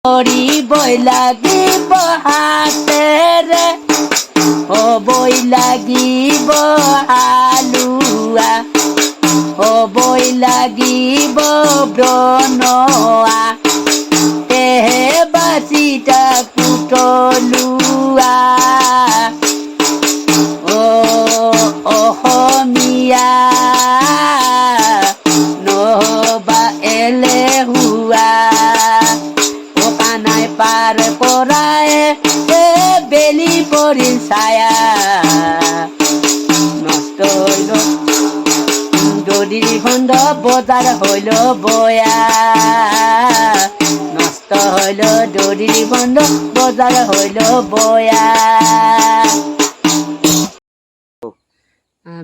কৰিবই লাগিব হাতেৰে হ'বই লাগিব হালোৱা হ'বই লাগিব ব্ৰণোৱা তেহে বাচিতা পুতলুৱা অসমীয়া নহবা এলেহুৱা নাই পাৰ পৰাই বেলি পৰিল ছায়া নষ্ট হইল দদিৰি খণ্ড বজাৰ হইল বয়া নষ্ট হইল দদিৰি খণ্ড বজাৰ হইল বয়া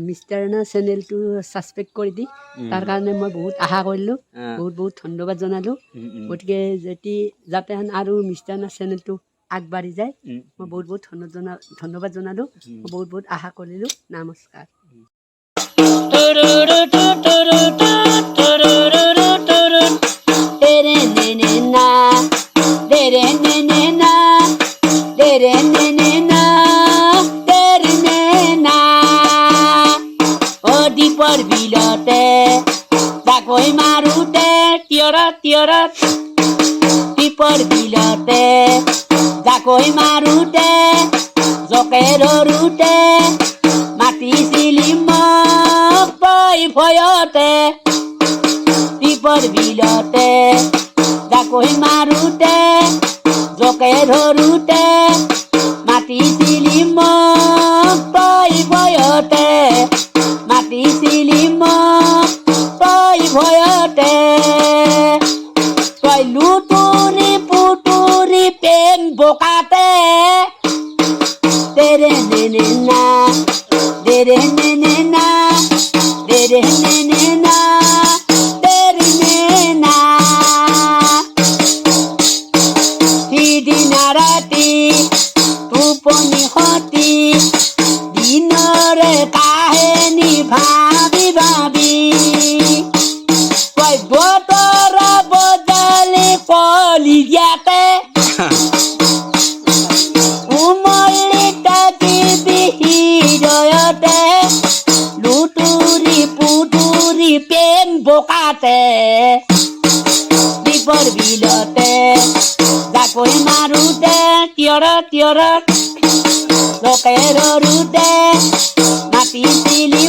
মিষ্টাৰ না চেনেলটো ছাবস্ক্ৰাইব কৰি দি তাৰ কাৰণে মই বহুত আশা কৰিলোঁ বহুত ধন্যবাদ জনালোঁ গতিকে যাতে আৰু মিষ্টাৰ না চেনেলটো আগবাঢ়ি যায় মই বহুত ধন্যবাদ জনালোঁ মই বহুত আশা কৰিলোঁ নমস্কাৰ দীপৰ বিলতে জাকৈ মাৰোতে তিয়ৰত দীপৰ বিলতে জাকৈ মাৰোতে জকে ধৰোতে মাতিছিলি মোক ভয়তে দীপৰ বিলতে জাকৈ মাৰোতে জকে ধৰোতে মাতিছিলি মোক ভয়তে মাতিছিলি মোক ভয়তে তই লুতুৰি পুতুৰি প্ৰেম বোকাতে তেৰে নেনে না তেৰে নেনে না তেৰে নেনে না তেৰে নেনা সিদিনা ৰাতি টোপনি সতি দিনৰে কাহিনী ভাবি ভাবি তই বতৰ বজালি কলিয়াতে উমলি থাকিবি হৃদয়তে লুতুৰি পুতুৰি প্ৰেম বোকাতে দীপৰ বিলতে জাকৈ মাৰোতে তিয়ৰত জকে ধৰোতে মাতিছিলি